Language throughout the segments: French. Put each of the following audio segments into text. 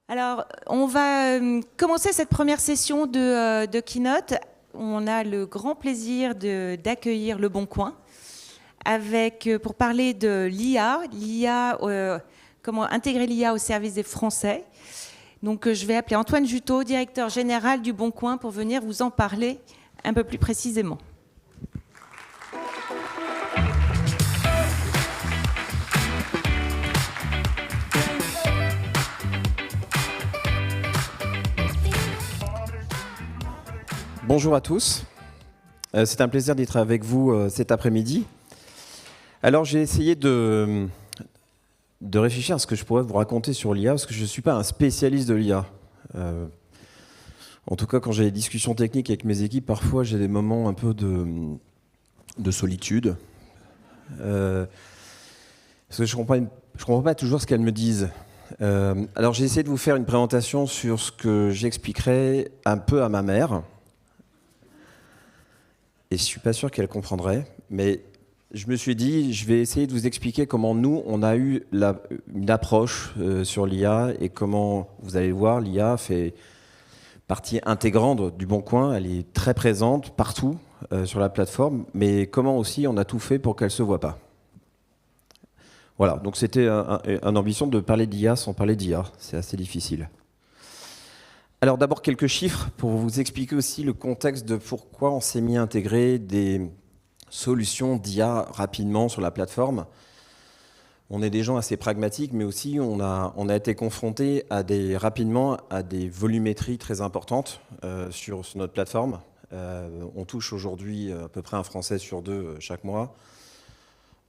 Alors, on va commencer cette première session de Keynote. On a le grand plaisir d'accueillir Le Bon Coin pour parler de l'IA, comment intégrer l'IA au service des Français. Donc, je vais appeler Antoine Juteau, directeur général du Bon Coin, pour venir vous en parler un peu plus précisément. Bonjour à tous, c'est un plaisir d'être avec vous cet après-midi. Alors j'ai essayé de réfléchir à ce que je pourrais vous raconter sur l'IA, parce que je ne suis pas un spécialiste de l'IA. En tout cas, quand j'ai des discussions techniques avec mes équipes, parfois j'ai des moments un peu de solitude. Parce que je ne comprends pas toujours ce qu'elles me disent. Alors j'ai essayé de vous faire une présentation sur ce que j'expliquerai un peu à ma mère. Et je ne suis pas sûr qu'elle comprendrait, mais je me suis dit, je vais essayer de vous expliquer comment nous, on a eu une approche sur l'IA et comment, vous allez le voir, l'IA fait partie intégrante du Bon Coin, elle est très présente partout sur la plateforme, mais comment aussi on a tout fait pour qu'elle ne se voit pas. Voilà, donc c'était une ambition de parler d'IA sans parler d'IA, c'est assez difficile. Alors d'abord quelques chiffres pour vous expliquer aussi le contexte de pourquoi on s'est mis à intégrer des solutions d'IA rapidement sur la plateforme. On est des gens assez pragmatiques, mais aussi on a été confronté rapidement à des volumétries très importantes sur notre plateforme. On touche aujourd'hui à peu près un Français sur deux chaque mois.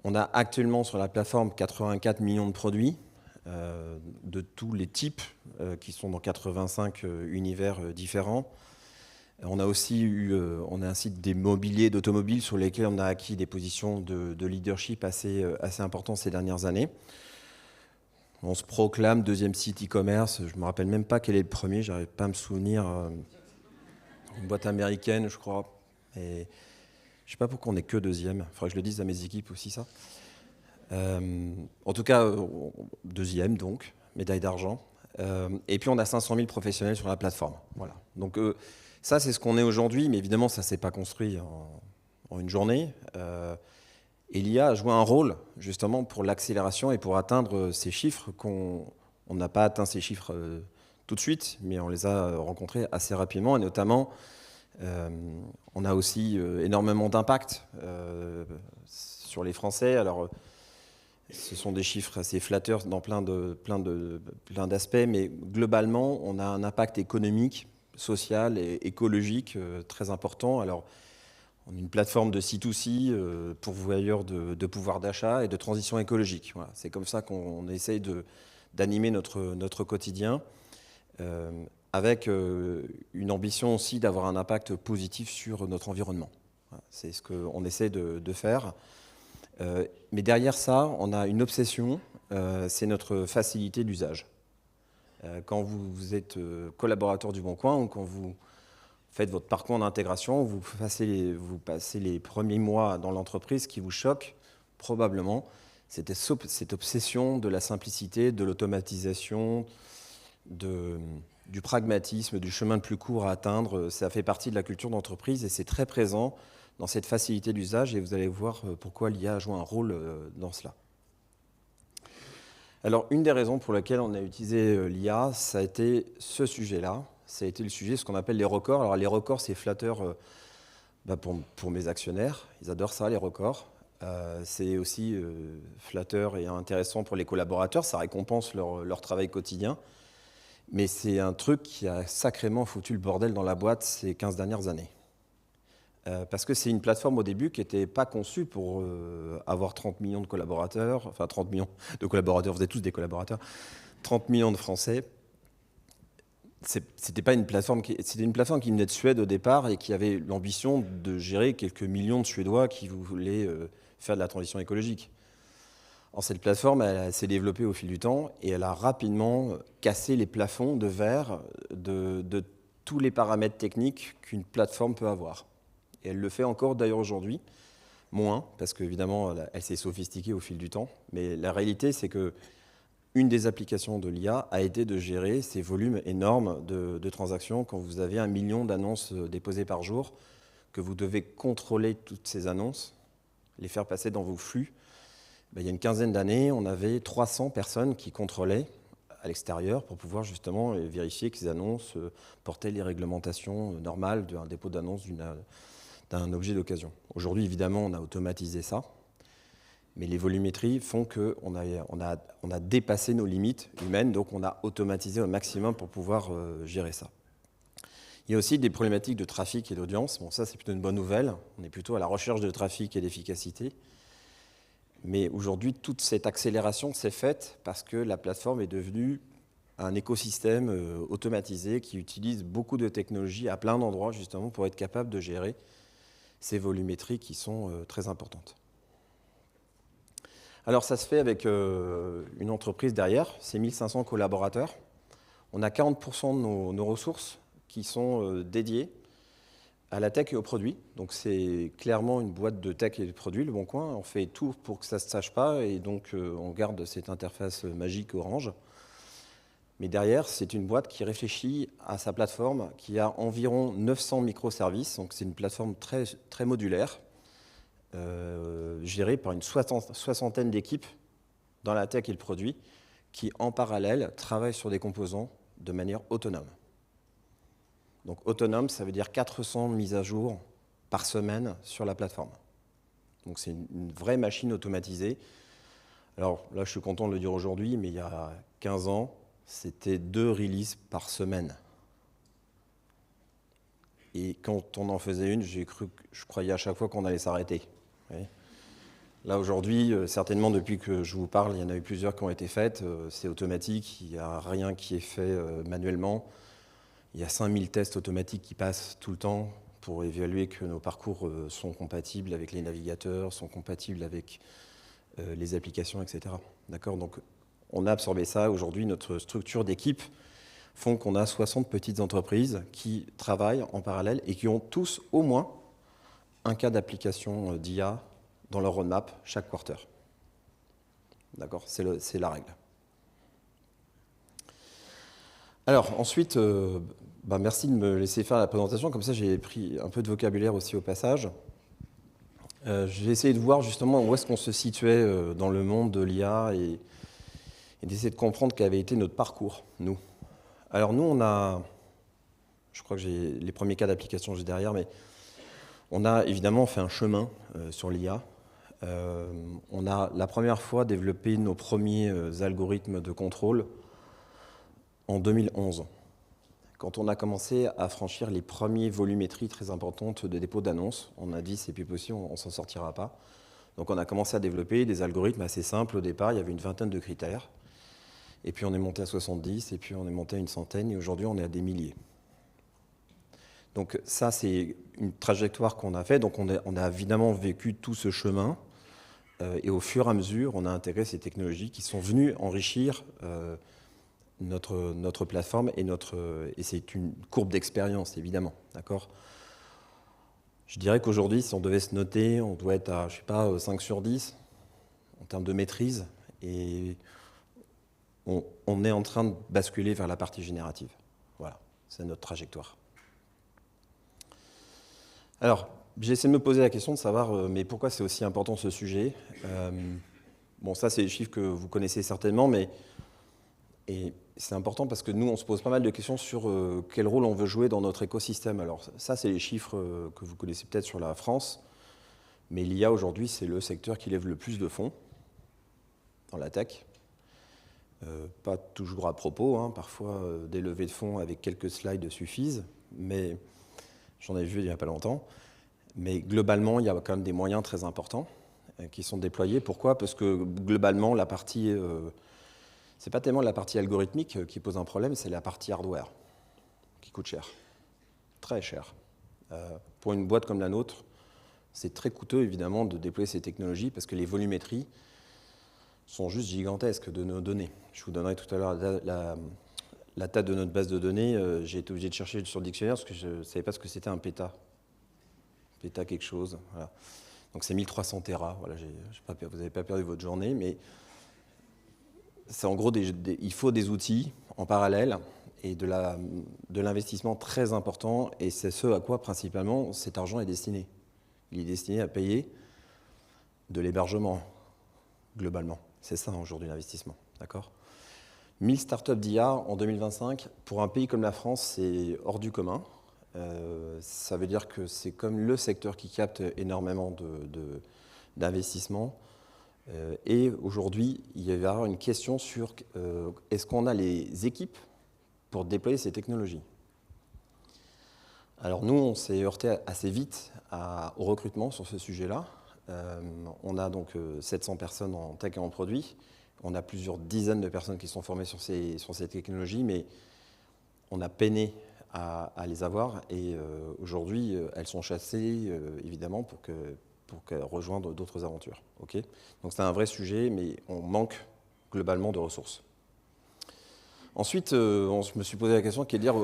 On a actuellement sur la plateforme 84 millions de produits. De tous les types qui sont dans 85 univers différents. On a aussi on a un site des mobiliers d'automobiles sur lesquels on a acquis des positions de leadership assez importantes ces dernières années. On se proclame deuxième site e-commerce. Je ne me rappelle même pas quel est le premier, je n'arrive pas à me souvenir. Une boîte américaine, je crois. Et je ne sais pas pourquoi on n'est que deuxième. Il faudrait que je le dise à mes équipes aussi, ça. En tout cas, deuxième donc, médaille d'argent. Et puis on a 500 000 professionnels sur la plateforme. Voilà. Donc ça, c'est ce qu'on est aujourd'hui, mais évidemment, ça ne s'est pas construit en une journée. Et l'IA a joué un rôle justement pour l'accélération et pour atteindre ces chiffres on n'a pas atteint ces chiffres tout de suite, mais on les a rencontrés assez rapidement. Et notamment, on a aussi énormément d'impact sur les Français. Alors, ce sont des chiffres assez flatteurs dans plein d'aspects, mais globalement, on a un impact économique, social et écologique très important. Alors, on est une plateforme de C2C, pourvoyeur de pouvoir d'achat et de transition écologique. Voilà. C'est comme ça qu'on essaye d'animer notre quotidien, avec une ambition aussi d'avoir un impact positif sur notre environnement. Voilà. C'est ce qu'on essaie de faire. Mais derrière ça, on a une obsession, c'est notre facilité d'usage. Quand vous êtes collaborateur du Bon Coin ou quand vous faites votre parcours d'intégration, vous passez les premiers mois dans l'entreprise, ce qui vous choque probablement, c'était cette obsession de la simplicité, de l'automatisation, du pragmatisme, du chemin le plus court à atteindre. Ça fait partie de la culture d'entreprise et c'est très présent dans cette facilité d'usage, et vous allez voir pourquoi l'IA a joué un rôle dans cela. Alors, une des raisons pour lesquelles on a utilisé l'IA, ça a été ce sujet-là. Ça a été le sujet, ce qu'on appelle les records. Alors, les records, c'est flatteur pour mes actionnaires. Ils adorent ça, les records. C'est aussi flatteur et intéressant pour les collaborateurs. Ça récompense leur travail quotidien. Mais c'est un truc qui a sacrément foutu le bordel dans la boîte ces 15 dernières années. Parce que c'est une plateforme au début qui n'était pas conçue pour avoir 30 millions de collaborateurs, enfin 30 millions de collaborateurs, vous êtes tous des collaborateurs, 30 millions de Français. C'était une plateforme qui venait de Suède au départ et qui avait l'ambition de gérer quelques millions de Suédois qui voulaient faire de la transition écologique. Alors, cette plateforme, elle s'est développée au fil du temps et elle a rapidement cassé les plafonds de verre de tous les paramètres techniques qu'une plateforme peut avoir. Et elle le fait encore d'ailleurs aujourd'hui, moins, parce qu'évidemment, elle s'est sophistiquée au fil du temps. Mais la réalité, c'est que une des applications de l'IA a été de gérer ces volumes énormes de transactions. Quand vous avez 1 million d'annonces déposées par jour, que vous devez contrôler toutes ces annonces, les faire passer dans vos flux, il y a une quinzaine d'années, on avait 300 personnes qui contrôlaient à l'extérieur pour pouvoir justement vérifier que ces annonces portaient les réglementations normales d'un dépôt d'annonce d'un objet d'occasion. Aujourd'hui, évidemment, on a automatisé ça, mais les volumétries font qu'on a dépassé nos limites humaines, donc on a automatisé au maximum pour pouvoir gérer ça. Il y a aussi des problématiques de trafic et d'audience. Bon, ça, c'est plutôt une bonne nouvelle. On est plutôt à la recherche de trafic et d'efficacité. Mais aujourd'hui, toute cette accélération s'est faite parce que la plateforme est devenue un écosystème automatisé qui utilise beaucoup de technologies à plein d'endroits, justement, pour être capable de gérer ces volumétries qui sont très importantes. Alors, ça se fait avec une entreprise derrière, c'est 1500 collaborateurs. On a 40% de nos ressources qui sont dédiées à la tech et aux produits. Donc c'est clairement une boîte de tech et de produits, Le Bon Coin. On fait tout pour que ça ne se sache pas et donc on garde cette interface magique orange. Mais derrière, c'est une boîte qui réfléchit à sa plateforme, qui a environ 900 microservices. Donc c'est une plateforme très, très modulaire, gérée par une soixantaine d'équipes dans la tech et le produit, qui en parallèle travaillent sur des composants de manière autonome. Donc autonome, ça veut dire 400 mises à jour par semaine sur la plateforme. Donc c'est une vraie machine automatisée. Alors là, je suis content de le dire aujourd'hui, mais il y a 15 ans, c'était 2 releases par semaine. Et quand on en faisait une, je croyais à chaque fois qu'on allait s'arrêter. Là aujourd'hui, certainement depuis que je vous parle, il y en a eu plusieurs qui ont été faites. C'est automatique, il n'y a rien qui est fait manuellement. Il y a 5000 tests automatiques qui passent tout le temps pour évaluer que nos parcours sont compatibles avec les navigateurs, sont compatibles avec les applications, etc. D'accord ? Donc, on a absorbé ça. Aujourd'hui, notre structure d'équipe font qu'on a 60 petites entreprises qui travaillent en parallèle et qui ont tous au moins un cas d'application d'IA dans leur roadmap chaque quarter. D'accord ? C'est la règle. Alors, ensuite, merci de me laisser faire la présentation. Comme ça, j'ai pris un peu de vocabulaire aussi au passage. J'ai essayé de voir justement où est-ce qu'on se situait dans le monde de l'IA et d'essayer de comprendre quel avait été notre parcours, nous. Alors, nous, on a... Je crois que j'ai les premiers cas d'application juste derrière, mais on a évidemment fait un chemin sur l'IA. On a la première fois développé nos premiers algorithmes de contrôle en 2011, quand on a commencé à franchir les premiers volumétries très importantes de dépôt d'annonces. On a dit c'est plus possible, on ne s'en sortira pas. Donc on a commencé à développer des algorithmes assez simples au départ, il y avait une vingtaine de critères. Et puis on est monté à 70, et puis on est monté à une centaine, et aujourd'hui on est à des milliers. Donc ça c'est une trajectoire qu'on a fait, donc on a évidemment vécu tout ce chemin, et au fur et à mesure on a intégré ces technologies qui sont venues enrichir notre plateforme et c'est une courbe d'expérience, évidemment. D'accord ? Je dirais qu'aujourd'hui, si on devait se noter, on doit être à, je sais pas, 5 sur 10 en termes de maîtrise. Et on est en train de basculer vers la partie générative. Voilà, c'est notre trajectoire. Alors, j'ai essayé de me poser la question de savoir, mais pourquoi c'est aussi important ce sujet ? Bon, ça, c'est des chiffres que vous connaissez certainement, et c'est important parce que nous, on se pose pas mal de questions sur quel rôle on veut jouer dans notre écosystème. Alors ça, c'est les chiffres que vous connaissez peut-être sur la France, mais l'IA aujourd'hui, c'est le secteur qui lève le plus de fonds dans la tech. Pas toujours à propos, hein, parfois des levées de fonds avec quelques slides suffisent, mais j'en ai vu il n'y a pas longtemps. Mais globalement, il y a quand même des moyens très importants qui sont déployés. Pourquoi ? Parce que globalement, la partie... c'est pas tellement la partie algorithmique qui pose un problème, c'est la partie hardware qui coûte cher, très cher. Pour une boîte comme la nôtre, c'est très coûteux évidemment de déployer ces technologies parce que les volumétries sont juste gigantesques de nos données. Je vous donnerai tout à l'heure la taille de notre base de données. J'ai été obligé de chercher sur le dictionnaire parce que je ne savais pas ce que c'était un péta. Péta quelque chose. Voilà. Donc c'est 1300 Tera. Voilà, vous n'avez pas perdu votre journée, mais c'est en gros, il faut des outils en parallèle et de l'investissement très important, et c'est ce à quoi principalement cet argent est destiné. Il est destiné à payer de l'hébergement, globalement. C'est ça aujourd'hui l'investissement, d'accord ? 1000 startups d'IA en 2025, pour un pays comme la France, c'est hors du commun. Ça veut dire que c'est comme le secteur qui capte énormément d'investissement. Et aujourd'hui, il va y avoir une question sur est-ce qu'on a les équipes pour déployer ces technologies ? Alors nous, on s'est heurté assez vite au recrutement sur ce sujet-là. On a donc 700 personnes en tech et en produit. On a plusieurs dizaines de personnes qui sont formées sur ces technologies, mais on a peiné à les avoir. Et aujourd'hui, elles sont chassées, évidemment, pour rejoindre d'autres aventures. Okay, donc c'est un vrai sujet, mais on manque globalement de ressources. Ensuite, je me suis posé la question qui est de dire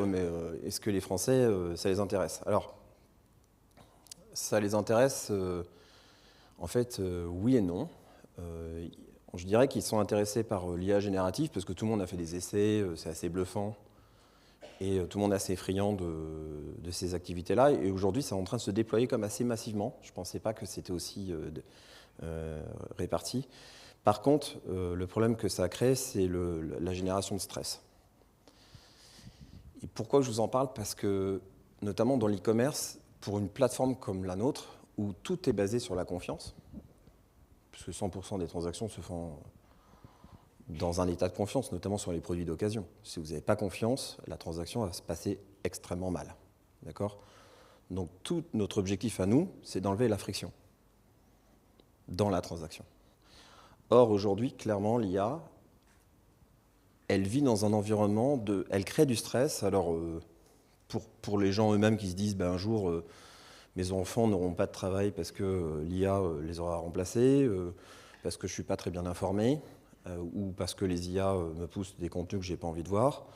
est-ce que les Français, ça les intéresse ? Alors, ça les intéresse, en fait, oui et non. Je dirais qu'ils sont intéressés par l'IA générative parce que tout le monde a fait des essais, c'est assez bluffant, et tout le monde est assez effrayant de ces activités-là. Et aujourd'hui, c'est en train de se déployer comme assez massivement. Je ne pensais pas que c'était aussi réparti. Par contre, le problème que ça crée, c'est la génération de stress. Et pourquoi je vous en parle ? Parce que, notamment dans l'e-commerce, pour une plateforme comme la nôtre, où tout est basé sur la confiance, puisque 100% des transactions se font dans un état de confiance, notamment sur les produits d'occasion. Si vous n'avez pas confiance, la transaction va se passer extrêmement mal. D'accord ? Donc tout notre objectif à nous, c'est d'enlever la friction dans la transaction. Or, aujourd'hui, clairement, l'IA, elle vit dans un environnement elle crée du stress. Alors, pour les gens eux-mêmes qui se disent, un jour, mes enfants n'auront pas de travail parce que l'IA les aura remplacés, parce que je ne suis pas très bien informé, ou parce que les IA me poussent des contenus que je n'ai pas envie de voir,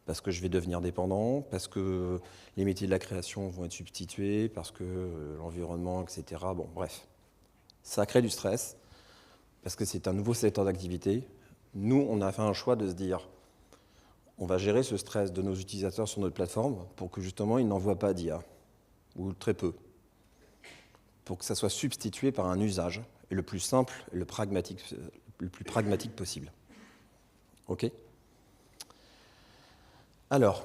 parce que je vais devenir dépendant, parce que les métiers de la création vont être substitués, parce que l'environnement, etc. Bon, bref. Ça crée du stress, parce que c'est un nouveau secteur d'activité. Nous, on a fait un choix de se dire, on va gérer ce stress de nos utilisateurs sur notre plateforme pour que justement, ils n'envoient pas d'IA, ou très peu, pour que ça soit substitué par un usage, et le plus simple et le plus pragmatique possible. OK ? Alors,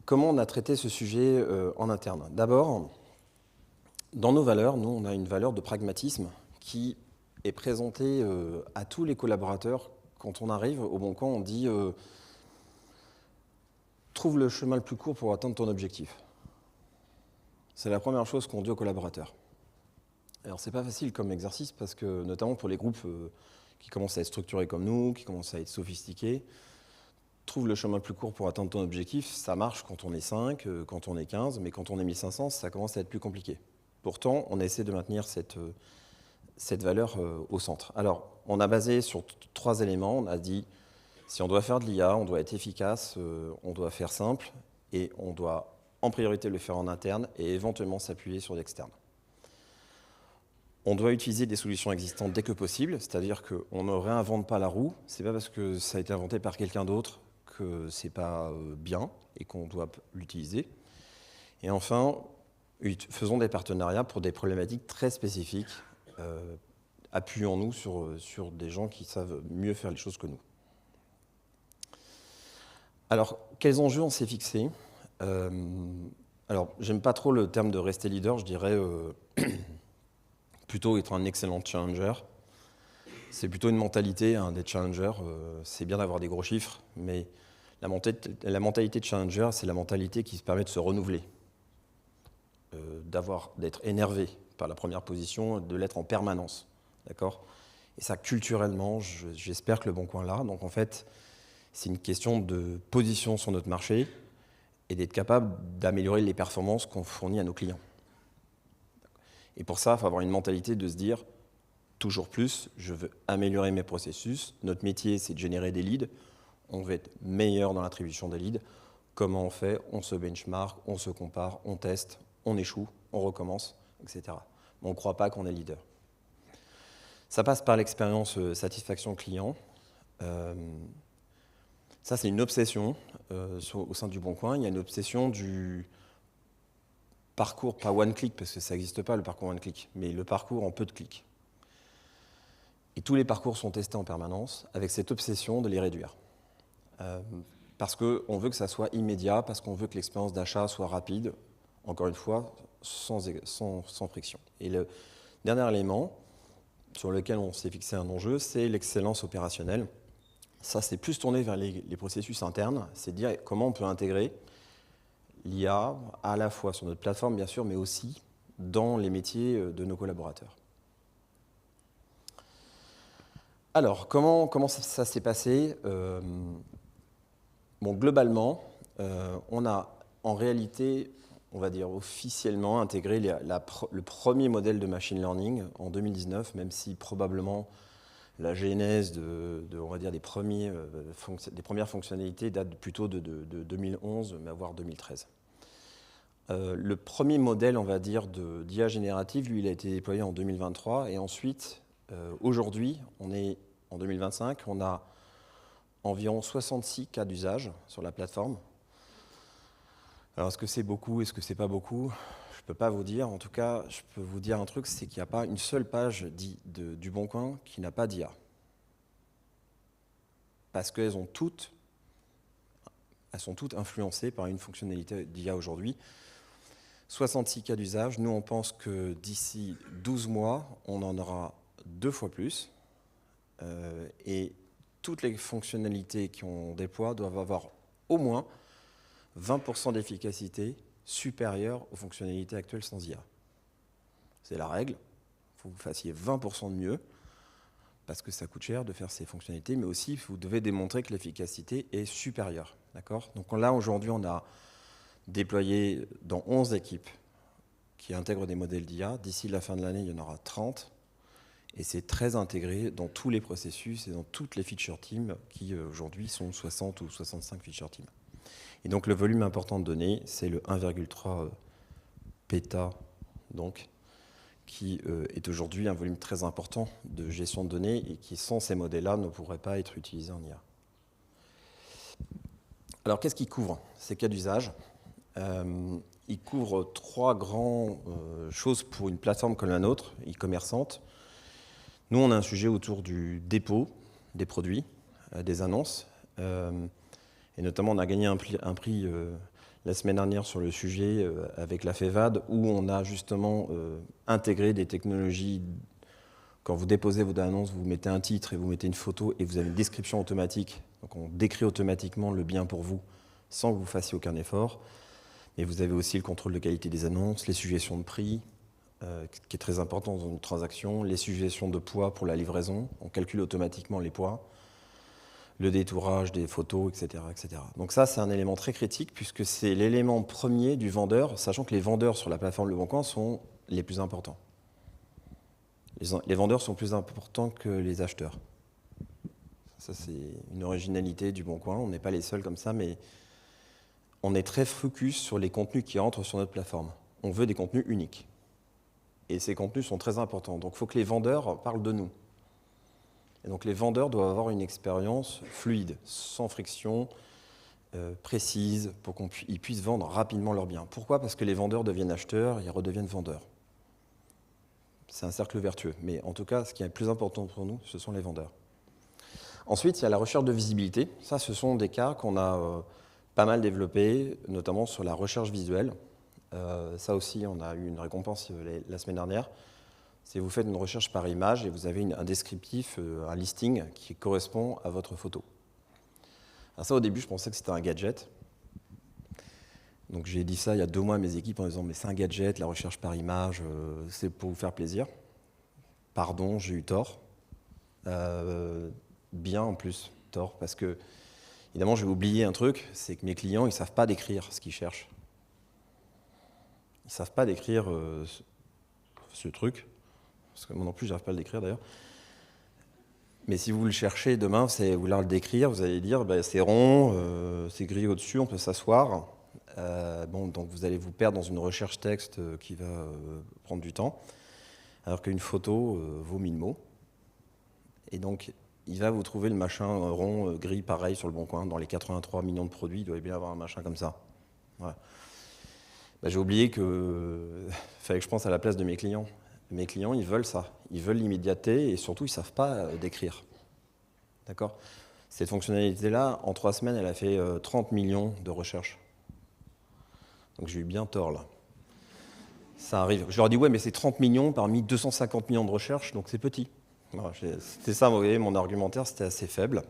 comment on a traité ce sujet en interne ? D'abord, dans nos valeurs, nous, on a une valeur de pragmatisme qui est présentée à tous les collaborateurs. Quand on arrive au Bon Coin, on dit trouve le chemin le plus court pour atteindre ton objectif. C'est la première chose qu'on dit aux collaborateurs. Alors, c'est pas facile comme exercice parce que, notamment pour les groupes qui commencent à être structurés comme nous, qui commencent à être sophistiqués, trouve le chemin le plus court pour atteindre ton objectif, ça marche quand on est 5, quand on est 15, mais quand on est 1500, ça commence à être plus compliqué. Pourtant, on essaie de maintenir cette valeur au centre. Alors, on a basé sur 3 éléments. On a dit, si on doit faire de l'IA, on doit être efficace, on doit faire simple, et on doit en priorité le faire en interne et éventuellement s'appuyer sur l'externe. On doit utiliser des solutions existantes dès que possible, c'est-à-dire qu'on ne réinvente pas la roue. Ce n'est pas parce que ça a été inventé par quelqu'un d'autre que ce n'est pas bien et qu'on doit l'utiliser. Et enfin, faisons des partenariats pour des problématiques très spécifiques. Appuyons-nous sur des gens qui savent mieux faire les choses que nous. Alors, quels enjeux on s'est fixés ? Alors, j'aime pas trop le terme de rester leader, je dirais plutôt être un excellent challenger. C'est plutôt une mentalité d'être challenger. C'est bien d'avoir des gros chiffres, mais la mentalité de challenger, c'est la mentalité qui se permet de se renouveler, d'être énervé par la première position, de l'être en permanence. D'accord ? Et ça, culturellement, j'espère que le Bon Coin l'a. Donc en fait, c'est une question de position sur notre marché et d'être capable d'améliorer les performances qu'on fournit à nos clients. Et pour ça, il faut avoir une mentalité de se dire toujours plus, je veux améliorer mes processus. Notre métier, c'est de générer des leads. On veut être meilleur dans l'attribution des leads. Comment on fait ? On se benchmark, on se compare, on teste, on échoue, on recommence, etc. Mais on ne croit pas qu'on est leader. Ça passe par l'expérience satisfaction client. Ça, c'est une obsession au sein du Bon Coin. Il y a une obsession du parcours, pas one click, parce que ça n'existe pas le parcours one click, mais le parcours en peu de clics. Et tous les parcours sont testés en permanence avec cette obsession de les réduire. Parce qu'on veut que ça soit immédiat, parce qu'on veut que l'expérience d'achat soit rapide, encore une fois, sans friction. Et le dernier élément sur lequel on s'est fixé un enjeu, c'est l'excellence opérationnelle. Ça, c'est plus tourné vers les processus internes, c'est dire comment on peut intégrer l'IA à la fois sur notre plateforme, bien sûr, mais aussi dans les métiers de nos collaborateurs. Alors, comment ça s'est passé? Bon, globalement, on a en réalité, on va dire officiellement, intégré le premier modèle de machine learning en 2019, même si probablement la genèse on va dire des premières fonctionnalités date plutôt de 2011, voire 2013. Le premier modèle, on va dire, d'IA générative, lui, il a été déployé en 2023, et ensuite, aujourd'hui, on est en 2025, on a environ 66 cas d'usage sur la plateforme. Alors, est-ce que c'est beaucoup, est-ce que c'est pas beaucoup? Je ne peux pas vous dire. En tout cas, je peux vous dire un truc, c'est qu'il n'y a pas une seule page du Bon Coin qui n'a pas d'IA. Parce qu'elles sont toutes influencées par une fonctionnalité d'IA aujourd'hui. 66 cas d'usage. Nous, on pense que d'ici 12 mois, on en aura 2 fois plus. Et toutes les fonctionnalités qu'on déploie doivent avoir au moins 20% d'efficacité supérieure aux fonctionnalités actuelles sans IA. C'est la règle. Il faut que vous fassiez 20% de mieux, parce que ça coûte cher de faire ces fonctionnalités, mais aussi vous devez démontrer que l'efficacité est supérieure. D'accord ? Donc là, aujourd'hui, on a déployé dans 11 équipes qui intègrent des modèles d'IA. D'ici la fin de l'année, il y en aura 30. Et c'est très intégré dans tous les processus et dans toutes les feature teams qui aujourd'hui sont 60 ou 65 feature teams. Et donc le volume important de données, c'est le 1,3 péta, donc, qui est aujourd'hui un volume très important de gestion de données et qui, sans ces modèles-là, ne pourrait pas être utilisé en IA. Alors qu'est-ce qu'il couvre, ces cas d'usage? Il couvre 3 grandes choses pour une plateforme comme la nôtre, e-commerçante. Nous, on a un sujet autour du dépôt des produits, des annonces. Et notamment, on a gagné un prix la semaine dernière sur le sujet avec la FEVAD, où on a justement intégré des technologies. Quand vous déposez vos annonces, vous mettez un titre et vous mettez une photo et vous avez une description automatique. Donc on décrit automatiquement le bien pour vous sans que vous fassiez aucun effort. Et vous avez aussi le contrôle de qualité des annonces, les suggestions de prix, qui est très important dans une transaction, les suggestions de poids pour la livraison, on calcule automatiquement les poids, le détourage des photos, etc., etc. Donc ça, c'est un élément très critique puisque c'est l'élément premier du vendeur, sachant que les vendeurs sur la plateforme Le Bon Coin sont les plus importants. Les vendeurs sont plus importants que les acheteurs. Ça, c'est une originalité du Bon Coin. On n'est pas les seuls comme ça, mais on est très focus sur les contenus qui entrent sur notre plateforme. On veut des contenus uniques. Et ces contenus sont très importants. Donc il faut que les vendeurs parlent de nous. Et donc les vendeurs doivent avoir une expérience fluide, sans friction, précise, pour qu'ils puissent vendre rapidement leurs biens. Pourquoi ? Parce que les vendeurs deviennent acheteurs, ils redeviennent vendeurs. C'est un cercle vertueux. Mais en tout cas, ce qui est le plus important pour nous, ce sont les vendeurs. Ensuite, il y a la recherche de visibilité. Ça, ce sont des cas qu'on a pas mal développés, notamment sur la recherche visuelle. Ça aussi, on a eu une récompense la semaine dernière. C'est vous faites une recherche par image et vous avez un descriptif, un listing qui correspond à votre photo. Alors ça, au début, je pensais que c'était un gadget. Donc j'ai dit ça il y a 2 mois à mes équipes en disant « mais c'est un gadget, la recherche par image, c'est pour vous faire plaisir ». Pardon, j'ai eu tort. Bien en plus, tort, parce que, évidemment, j'ai oublié un truc, c'est que mes clients, ils ne savent pas décrire ce qu'ils cherchent. Ils ne savent pas décrire ce truc, parce que moi non plus, je n'arrive pas à le décrire d'ailleurs. Mais si vous le cherchez demain, vous voulez le décrire, vous allez dire bah, c'est rond, c'est gris au-dessus, on peut s'asseoir. Donc vous allez vous perdre dans une recherche texte qui va prendre du temps, alors qu'une photo vaut 1000 mots. Et donc il va vous trouver le machin rond, gris, pareil, sur le Bon Coin. Dans les 83 millions de produits, il doit bien avoir un machin comme ça. Ouais. Bah, j'ai oublié que fallait que je pense à la place de mes clients. Mes clients, ils veulent ça. Ils veulent l'immédiateté et surtout, ils ne savent pas décrire. D'accord ? Cette fonctionnalité-là, en 3 semaines, elle a fait 30 millions de recherches. Donc j'ai eu bien tort, là. Ça arrive. Je leur dis, ouais, mais c'est 30 millions parmi 250 millions de recherches, donc c'est petit. Voilà, c'était ça, vous voyez, mon argumentaire, c'était assez faible.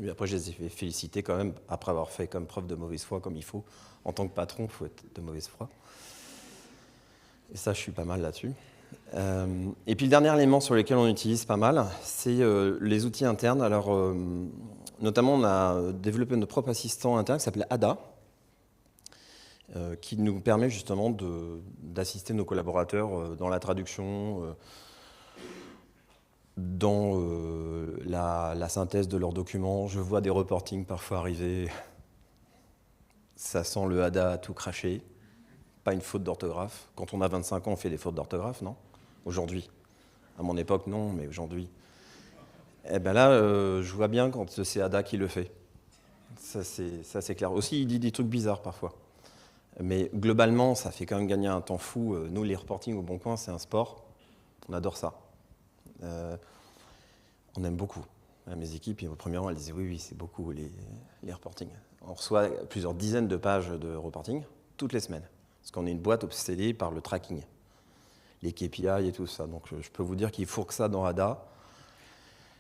Et après, je les ai félicités quand même, après avoir fait comme preuve de mauvaise foi, comme il faut. En tant que patron, il faut être de mauvaise foi. Et ça, je suis pas mal là-dessus. Et puis le dernier élément sur lequel on utilise pas mal, c'est les outils internes. Alors, notamment, on a développé notre propre assistant interne qui s'appelle Ada, qui nous permet justement d'assister nos collaborateurs dans la traduction, dans la synthèse de leurs documents. Je vois des reportings parfois arriver, ça sent le Ada tout craché, pas une faute d'orthographe. Quand on a 25 ans, on fait des fautes d'orthographe, non ? Aujourd'hui. À mon époque, non, mais aujourd'hui. Eh bien là, je vois bien quand c'est Ada qui le fait. Ça, c'est clair. Aussi, il dit des trucs bizarres parfois. Mais globalement, ça fait quand même gagner un temps fou. Nous, les reportings au Bon Coin, c'est un sport. On adore ça. On aime beaucoup. Mes équipes, premièrement, elles disaient oui, c'est beaucoup les reportings. On reçoit plusieurs dizaines de pages de reporting toutes les semaines. Parce qu'on est une boîte obsédée par le tracking, les KPI et tout ça. Donc je peux vous dire qu'il faut que ça dans Ada,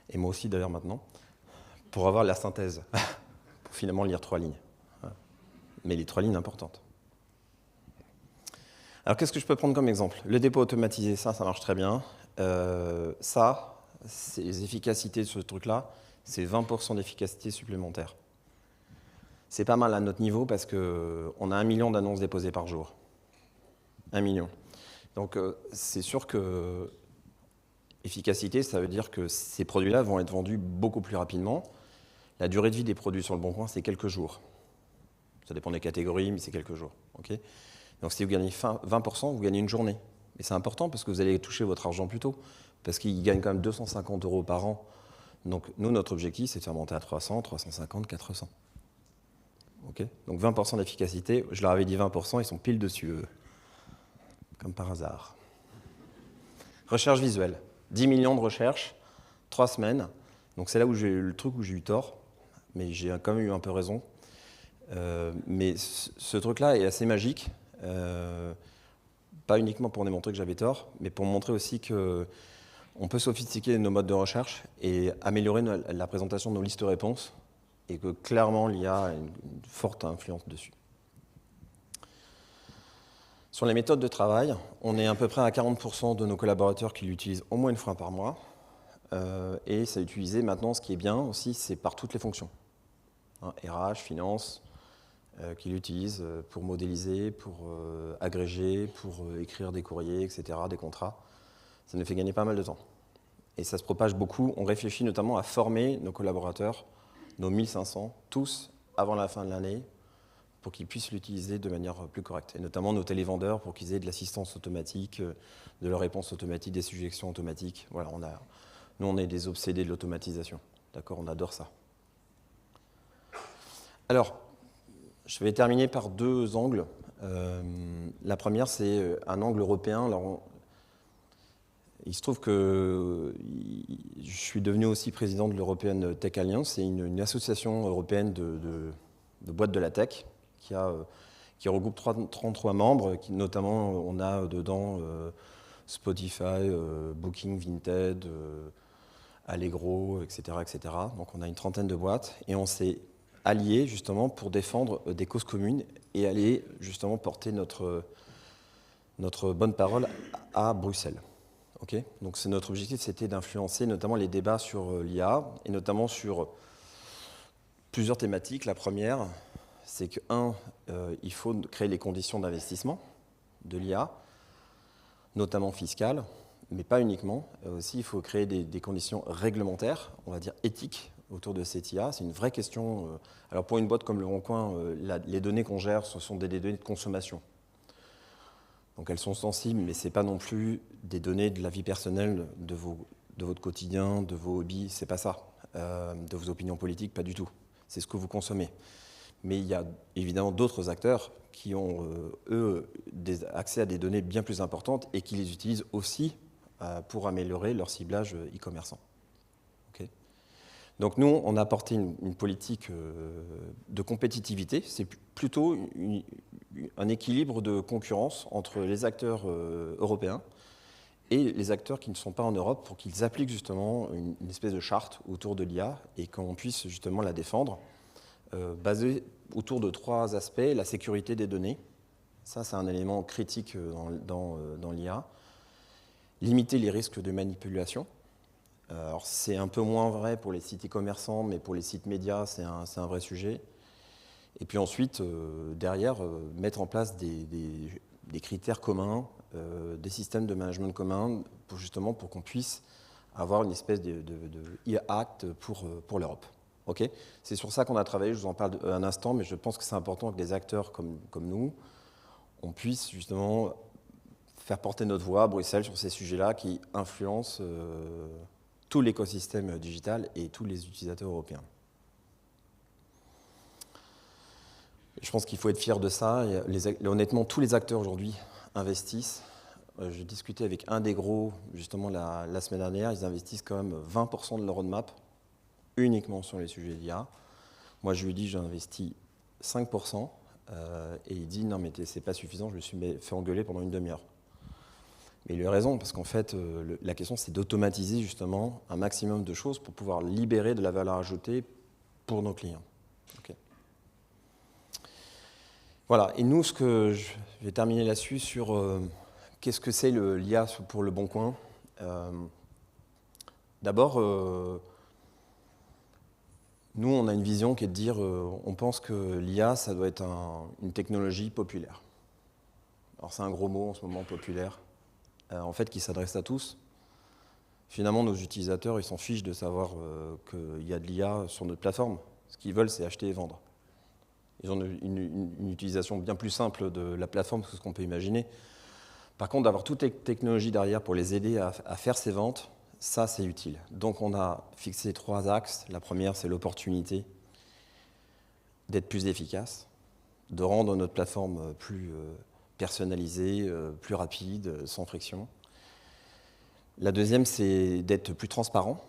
et moi aussi d'ailleurs maintenant, pour avoir la synthèse, pour finalement lire 3 lignes. Mais les 3 lignes importantes. Alors qu'est-ce que je peux prendre comme exemple ? Le dépôt automatisé, ça marche très bien. Ça, c'est les efficacités de ce truc-là, c'est 20% d'efficacité supplémentaire. C'est pas mal à notre niveau parce qu'on a 1 million d'annonces déposées par jour. 1 million. Donc c'est sûr que efficacité, ça veut dire que ces produits-là vont être vendus beaucoup plus rapidement. La durée de vie des produits sur le Bon Coin, c'est quelques jours. Ça dépend des catégories, mais c'est quelques jours. Okay ? Donc si vous gagnez 20%, vous gagnez une journée. Et c'est important parce que vous allez toucher votre argent plus tôt. Parce qu'ils gagnent quand même 250 € par an. Donc nous, notre objectif, c'est de faire monter à 300, 350, 400. Okay ? Donc 20% d'efficacité. Je leur avais dit 20%, ils sont pile dessus, eux. Comme par hasard. Recherche visuelle. 10 millions de recherches, 3 semaines. Donc c'est là où j'ai eu le truc où j'ai eu tort. Mais j'ai quand même eu un peu raison. Mais ce truc-là est assez magique. Pas uniquement pour démontrer que j'avais tort, mais pour montrer aussi qu'on peut sophistiquer nos modes de recherche et améliorer la présentation de nos listes de réponses, et que clairement l'IA a une forte influence dessus. Sur les méthodes de travail, on est à peu près à 40% de nos collaborateurs qui l'utilisent au moins une fois par mois, et c'est utilisé maintenant, ce qui est bien aussi, c'est par toutes les fonctions. RH, finance, qui l'utilisent pour modéliser, pour agréger, pour écrire des courriers, etc., des contrats. Ça nous fait gagner pas mal de temps. Et ça se propage beaucoup. On réfléchit notamment à former nos collaborateurs, nos 1500, tous, avant la fin de l'année, pour qu'ils puissent l'utiliser de manière plus correcte. Et notamment nos télévendeurs, pour qu'ils aient de l'assistance automatique, de la réponse automatique, des suggestions automatiques. Voilà, nous, on est des obsédés de l'automatisation. D'accord, on adore ça. Alors, je vais terminer par 2 angles. La première, c'est un angle européen. Alors, il se trouve que je suis devenu aussi président de l'European Tech Alliance. C'est une association européenne de boîtes de la tech qui regroupe 33 membres. Notamment, on a dedans Spotify, Booking, Vinted, Allegro, etc., etc. Donc, on a une trentaine de boîtes et on s'est alliés justement pour défendre des causes communes et aller justement porter notre bonne parole à Bruxelles. Okay ? Donc notre objectif, c'était d'influencer notamment les débats sur l'IA et notamment sur plusieurs thématiques. La première, c'est que, il faut créer les conditions d'investissement de l'IA, notamment fiscales, mais pas uniquement. Aussi, il faut créer des conditions réglementaires, on va dire éthiques, autour de cette IA. C'est une vraie question. Alors pour une boîte comme Le Bon Coin, les données qu'on gère, ce sont des données de consommation. Donc elles sont sensibles, mais ce n'est pas non plus des données de la vie personnelle de de votre quotidien, de vos hobbies, c'est pas ça. De vos opinions politiques, pas du tout. C'est ce que vous consommez. Mais il y a évidemment d'autres acteurs qui ont, accès à des données bien plus importantes et qui les utilisent aussi pour améliorer leur ciblage e-commerçant. Okay. Donc nous, on a apporté une politique de compétitivité. C'est plutôt un équilibre de concurrence entre les acteurs européens et les acteurs qui ne sont pas en Europe pour qu'ils appliquent justement une espèce de charte autour de l'IA et qu'on puisse justement la défendre, basée autour de 3 aspects. La sécurité des données, ça c'est un élément critique dans l'IA. Limiter les risques de manipulation. Alors c'est un peu moins vrai pour les sites e-commerçants, mais pour les sites médias, c'est un vrai sujet. Et puis ensuite, derrière, mettre en place des critères communs, des systèmes de management communs, pour qu'on puisse avoir une espèce de IA Act pour l'Europe. Okay, c'est sur ça qu'on a travaillé, je vous en parle un instant, mais je pense que c'est important que des acteurs comme nous, on puisse justement faire porter notre voix à Bruxelles sur ces sujets-là qui influencent tout l'écosystème digital et tous les utilisateurs européens. Je pense qu'il faut être fier de ça. Honnêtement, tous les acteurs aujourd'hui investissent. J'ai discuté avec un des gros, justement, la semaine dernière. Ils investissent quand même 20% de leur roadmap uniquement sur les sujets d'IA. Moi, je lui ai dit, j'ai investi 5%. Et il dit, non, mais c'est pas suffisant, je me suis fait engueuler pendant une demi-heure. Mais il a raison, parce qu'en fait, la question, c'est d'automatiser justement un maximum de choses pour pouvoir libérer de la valeur ajoutée pour nos clients. Okay. Voilà, et nous, je vais terminer là-dessus sur qu'est-ce que c'est l'IA pour Le Bon Coin. D'abord, nous, on a une vision qui est de dire, on pense que l'IA, ça doit être une technologie populaire. Alors c'est un gros mot en ce moment, populaire, en fait, qui s'adresse à tous. Finalement, nos utilisateurs, ils s'en fichent de savoir qu'il y a de l'IA sur notre plateforme. Ce qu'ils veulent, c'est acheter et vendre. Ils ont une utilisation bien plus simple de la plateforme que ce qu'on peut imaginer. Par contre, d'avoir toutes les technologies derrière pour les aider à faire ces ventes, ça, c'est utile. Donc, on a fixé 3 axes. La première, c'est l'opportunité d'être plus efficace, de rendre notre plateforme plus personnalisée, plus rapide, sans friction. La deuxième, c'est d'être plus transparent,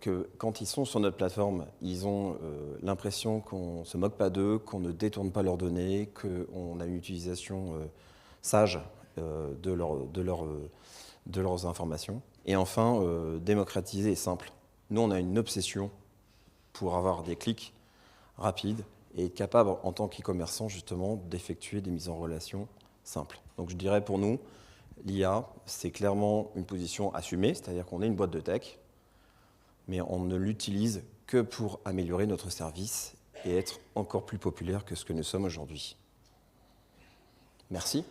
que quand ils sont sur notre plateforme, ils ont l'impression qu'on ne se moque pas d'eux, qu'on ne détourne pas leurs données, qu'on a une utilisation sage de leurs informations. Et enfin, démocratiser et simple. Nous, on a une obsession pour avoir des clics rapides et être capable, en tant qu'e-commerçant, justement, d'effectuer des mises en relation simples. Donc, je dirais pour nous, l'IA, c'est clairement une position assumée, c'est-à-dire qu'on est une boîte de tech, mais on ne l'utilise que pour améliorer notre service et être encore plus populaire que ce que nous sommes aujourd'hui. Merci.